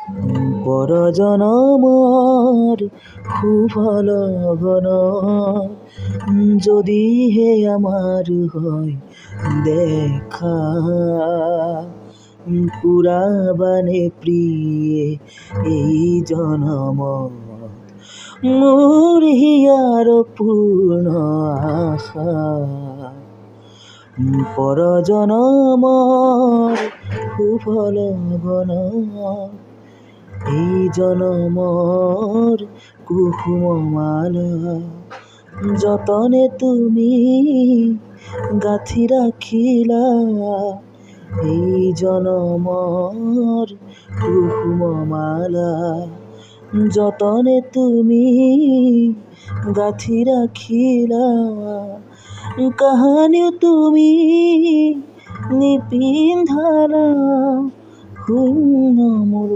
পর জনমৰ সুফল ঘন যদি হে আমার হয় দেখা পুরাবানে প্রিয়ে এই জনমত মোর হিয়ার পূর্ণ আশা পর জনমৰ সুফল ঘন এই জনমৰ কুসুমমালা যতনে তুমি গাঁথি ৰাখিলা এই জনমৰ কুসুমমালা যতনে তুমি গাঁথি ৰাখিলা কাহানিও তুমি নিপিন্ধালা শূন্য মোৰ